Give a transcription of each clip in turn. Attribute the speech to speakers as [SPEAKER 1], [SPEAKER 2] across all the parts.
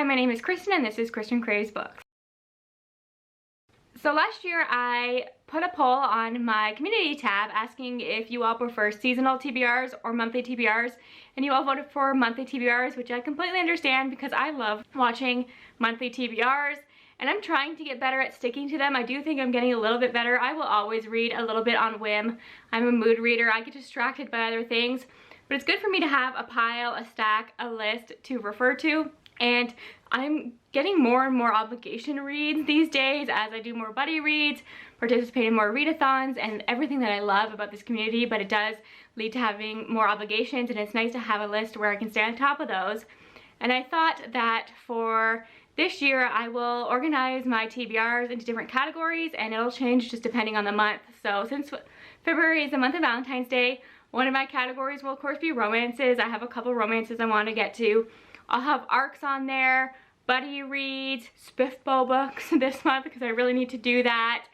[SPEAKER 1] Hi, my name is Kristin and this is Kristin Kraves Books. So last year I put a poll on my community tab asking if you all prefer seasonal TBRs or monthly TBRs, and you all voted for monthly TBRs, which I completely understand because I love watching monthly TBRs and I'm trying to get better at sticking to them. I do think I'm getting a little bit better. I will always read a little bit on whim. I'm a mood reader. I get distracted by other things, but it's good for me to have a pile, a stack, a list to refer to. And I'm getting more and more obligation reads these days as I do more buddy reads, participate in more readathons, and everything that I love about this community, but it does lead to having more obligations, and it's nice to have a list where I can stay on top of those. And I thought that for this year I will organize my TBRs into different categories, and it'll change just depending on the month. So since February is the month of Valentine's Day, one of my categories will of course be romances. I have a couple romances I want to get to. I'll have arcs on there, buddy reads, Spfbo books this month because I really need to do that.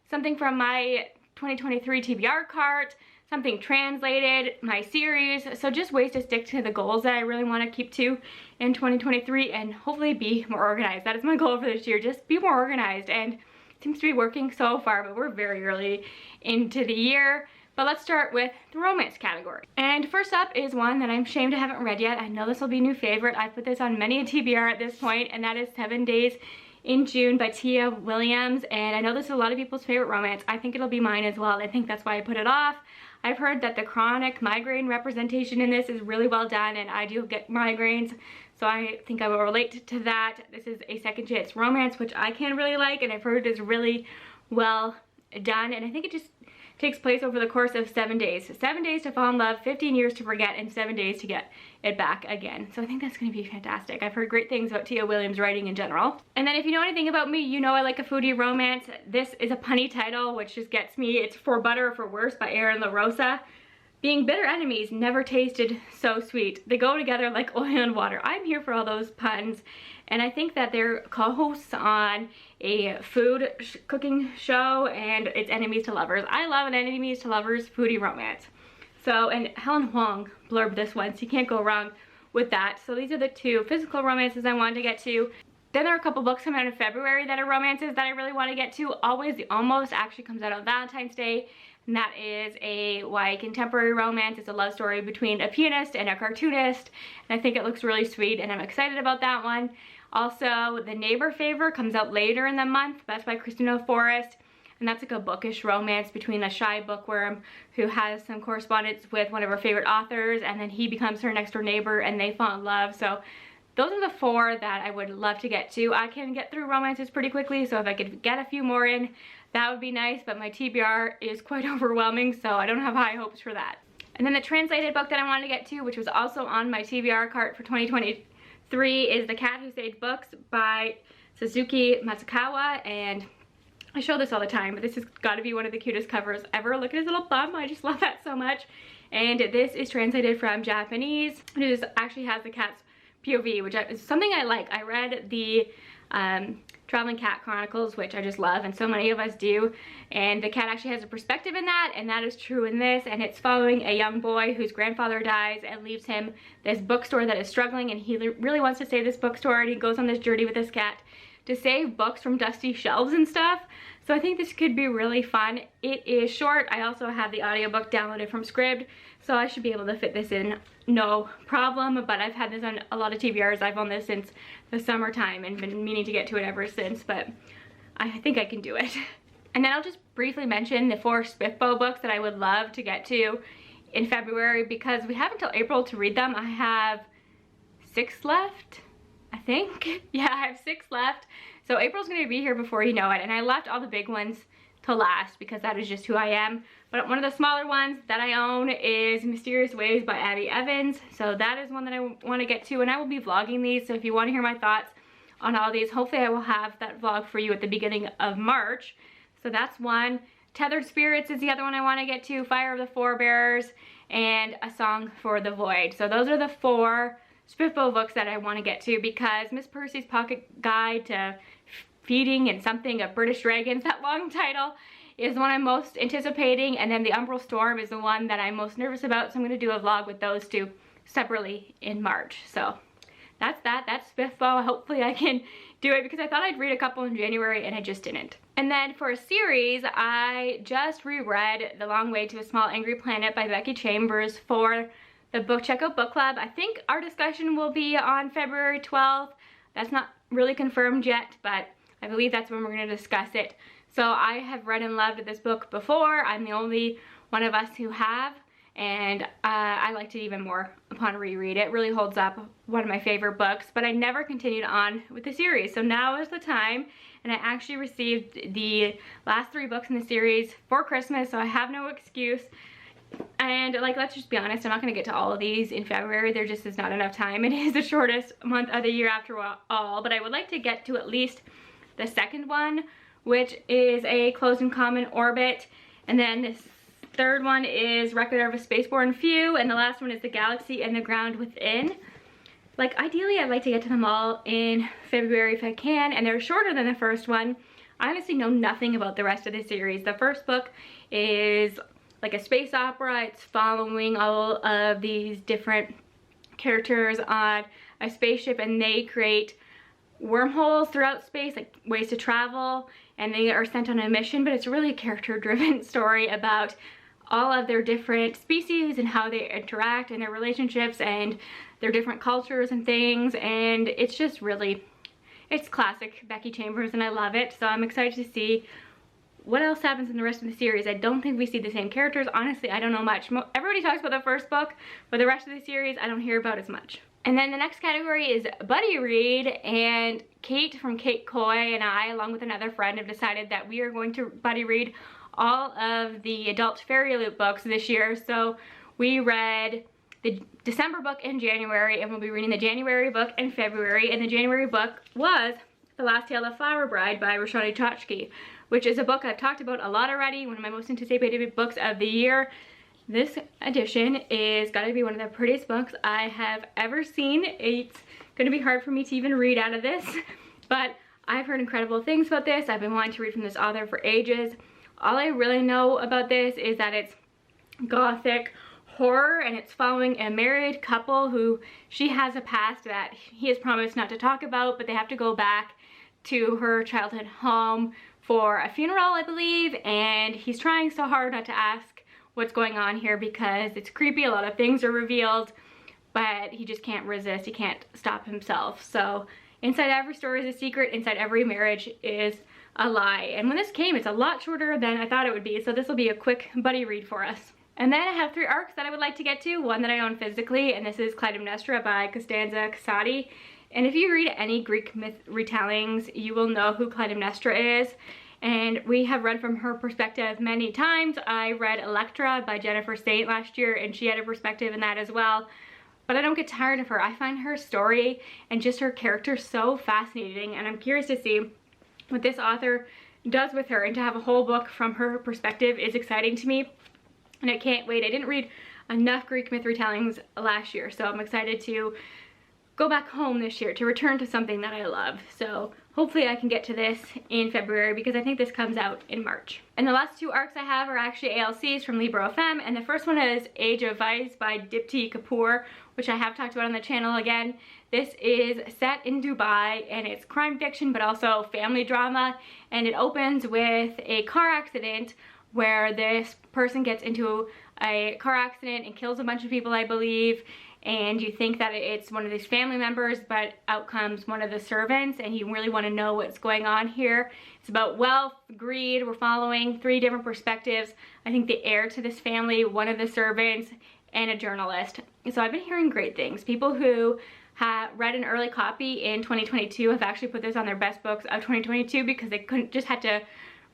[SPEAKER 1] Something from my 2023 TBR cart, something translated, my series. So just ways to stick to the goals that I really want to keep to in 2023 and hopefully be more organized. That is my goal for this year, just be more organized, and it seems to be working so far, but we're very early into the year. But let's start with the romance category. And first up is one that I'm ashamed I haven't read yet. I know this will be a new favorite. I've put this on many a TBR at this point, and that is 7 Days in June by Tia Williams. And I know this is a lot of people's favorite romance. I think it'll be mine as well. I think that's why I put it off. I've heard that the chronic migraine representation in this is really well done, and I do get migraines, so I think I will relate to that. This is a second chance romance, which I can really like, and I've heard it is really well done, and I think it just takes place over the course of 7 days. 7 days to fall in love, 15 years to forget, and 7 days to get it back again. So I think that's gonna be fantastic. I've heard great things about Tia Williams' writing in general. And then if you know anything about me, you know I like a foodie romance. This is a punny title, which just gets me. It's For Better or For Worse by Erin LaRosa. Being bitter enemies never tasted so sweet. They go together like oil and water. I'm here for all those puns. And I think that they're co-hosts on a food cooking show, and it's enemies to lovers. I love an enemies to lovers foodie romance. So, and Helen Huang blurbed this one, so you can't go wrong with that. So these are the two physical romances I wanted to get to. Then there are a couple books coming out in February that are romances that I really want to get to. Always the Almost actually comes out on Valentine's Day, and that is a YA contemporary romance. It's a love story between a pianist and a cartoonist, and I think it looks really sweet, and I'm excited about that one. Also, The Neighbor Favor comes out later in the month. That's by Kristin Forrest, and that's like a bookish romance between a shy bookworm who has some correspondence with one of her favorite authors, and then he becomes her next door neighbor and they fall in love. So those are the four that I would love to get to. I can get through romances pretty quickly, so if I could get a few more in, that would be nice, but my TBR is quite overwhelming, so I don't have high hopes for that. And then the translated book that I wanted to get to, which was also on my TBR cart for 2023, is The Cat Who Saved Books by Suzuki Matsukawa. And I show this all the time, but this has got to be one of the cutest covers ever. Look at his little bum. I just love that so much. And this is translated from Japanese. It actually has the cat's POV, which is something I like. I read the Traveling Cat Chronicles, which I just love, and so many of us do, and the cat actually has a perspective in that, and that is true in this. And it's following a young boy whose grandfather dies and leaves him this bookstore that is struggling, and he really wants to save this bookstore, and he goes on this journey with this cat to save books from dusty shelves and stuff. So I think this could be really fun. It is short. I also have the audiobook downloaded from Scribd, so I should be able to fit this in no problem. But I've had this on a lot of TBRs. I've owned this since the summertime and been meaning to get to it ever since, but I think I can do it. And then I'll just briefly mention the 4 Spfbo books that I would love to get to in February, because we have until April to read them. I have 6 left, I think. Yeah, I have 6 left. So April's gonna be here before you know it, and I left all the big ones to last because that is just who I am. But one of the smaller ones that I own is Mysterious Waves by Abby Evans. So that is one that I want to get to, and I will be vlogging these. So if you want to hear my thoughts on all these, hopefully I will have that vlog for you at the beginning of March. So that's one. Tethered Spirits is the other one I want to get to. Fire of the Forebears, and A Song for the Void. So those are the 4 Spfbo books that I want to get to, because Miss Percy's Pocket Guide to Feeding and Something of British Dragons, that long title, is the one I'm most anticipating, and then The Umbral Storm is the one that I'm most nervous about, so I'm going to do a vlog with those two separately in March. So that's that. That's Spfbo. Hopefully I can do it because I thought I'd read a couple in January and I just didn't. And then for a series, I just reread The Long Way to a Small Angry Planet by Becky Chambers for the Book Checkout Book Club. I think our discussion will be on February 12th. That's not really confirmed yet, but I believe that's when we're going to discuss it. So I have read and loved this book before. I'm the only one of us who have, and I liked it even more upon reread. It really holds up, one of my favorite books, but I never continued on with the series. So now is the time, and I actually received the last 3 books in the series for Christmas, so I have no excuse. And like, let's just be honest, I'm not going to get to all of these in February. There just is not enough time. It is the shortest month of the year after all, but I would like to get to at least the second one, which is A Closed and Common Orbit, and then this third one is Record of a Spaceborne Few, and the last one is The Galaxy and the Ground Within. Like, ideally I'd like to get to them all in February if I can, and they're shorter than the first one. I honestly know nothing about the rest of the series. The first book is like a space opera. It's following all of these different characters on a spaceship, and they create wormholes throughout space, like ways to travel, and they are sent on a mission. But it's really a character-driven story about all of their different species and how they interact and their relationships and their different cultures and things, and it's just really, it's classic Becky Chambers, and I love it. So I'm excited to see what else happens in the rest of the series. I don't think we see the same characters. Honestly, I don't know much. Everybody talks about the first book, but the rest of the series I don't hear about as much. And then the next category is buddy read, and Kate from Kate Coy and I, along with another friend, have decided that we are going to buddy read all of the adult Fairy Loot books this year. So we read the December book in January, and we'll be reading the January book in February. And the January book was The Last Tale of Flower Bride by Roshani Chachki, which is a book I've talked about a lot already, one of my most anticipated books of the year. This edition is gotta be one of the prettiest books I have ever seen. It's gonna be hard for me to even read out of this, but I've heard incredible things about this. I've been wanting to read from this author for ages. All I really know about this is that it's gothic horror, and it's following a married couple who, she has a past that he has promised not to talk about, but they have to go back to her childhood home for a funeral, I believe, and he's trying so hard not to ask what's going on here because it's creepy. A lot of things are revealed, but he just can't resist. He can't stop himself. So inside every story is a secret. Inside every marriage is a lie. And when this came, it's a lot shorter than I thought it would be, so this will be a quick buddy read for us. And then I have 3 arcs that I would like to get to, one that I own physically, and this is Clytemnestra by Costanza Casati. And if you read any Greek myth retellings, you will know who Clytemnestra is. And we have read from her perspective many times. I read Electra by Jennifer Saint last year, and she had a perspective in that as well. But I don't get tired of her. I find her story and just her character so fascinating, and I'm curious to see what this author does with her, and to have a whole book from her perspective is exciting to me, and I can't wait. I didn't read enough Greek myth retellings last year, so I'm excited to go back home this year, to return to something that I love. So hopefully I can get to this in February, because I think this comes out in March. And the last 2 arcs I have are actually ALCs from Libro FM, and the first one is Age of Vice by Dipti Kapoor, which I have talked about on the channel again. This is set in Dubai, and it's crime fiction but also family drama, and it opens with a car accident where this person gets into a car accident and kills a bunch of people, I believe, and you think that it's one of these family members, but out comes one of the servants, and you really want to know what's going on here. It's about wealth, greed. We're following 3 different perspectives. I think the heir to this family, one of the servants, and a journalist. So I've been hearing great things. People who have read an early copy in 2022 have actually put this on their best books of 2022 because they just had to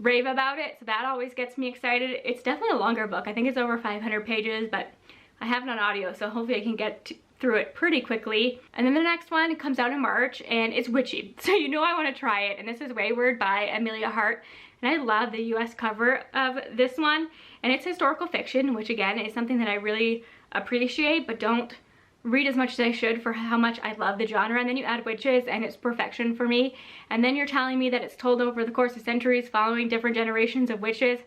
[SPEAKER 1] rave about it, so that always gets me excited. It's definitely a longer book. I think it's over 500 pages, but I have it on audio, so hopefully I can get through it pretty quickly. And then the next one comes out in March, and it's witchy, so you know I want to try it. And this is Wayward by Amelia Hart, and I love the US cover of this one. And it's historical fiction, which again is something that I really appreciate, but don't read as much as I should for how much I love the genre. And then you add witches, and it's perfection for me. And then you're telling me that it's told over the course of centuries following different generations of witches.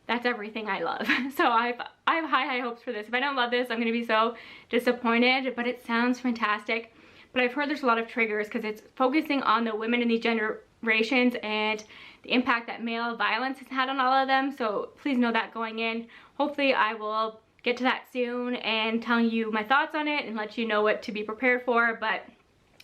[SPEAKER 1] That's everything I love. So I have high hopes for this. If I don't love this, I'm going to be so disappointed, but it sounds fantastic. but I've heard there's a lot of triggers because it's focusing on the women in these generations and the impact that male violence has had on all of them. So please know that going in. Hopefully I will get to that soon and tell you my thoughts on it and let you know what to be prepared for, but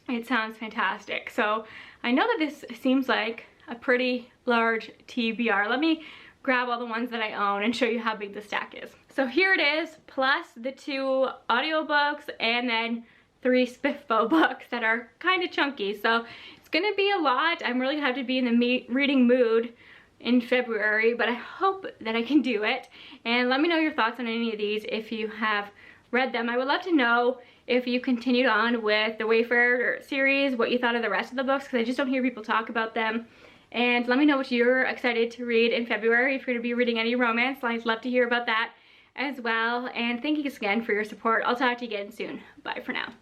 [SPEAKER 1] it sounds fantastic. So I know that this seems like a pretty large TBR. Let me grab all the ones that I own and show you how big the stack is. So here it is, plus the 2 audiobooks and then 3 Spfbo books that are kind of chunky. So it's gonna be a lot. I'm really gonna have to be in the reading mood in February, but I hope that I can do it. And let me know your thoughts on any of these if you have read them. I would love to know if you continued on with the Wayfarer series, what you thought of the rest of the books, because I just don't hear people talk about them. And let me know what you're excited to read in February. If you're going to be reading any romance, I'd love to hear about that as well. And thank you again for your support. I'll talk to you again soon. Bye for now.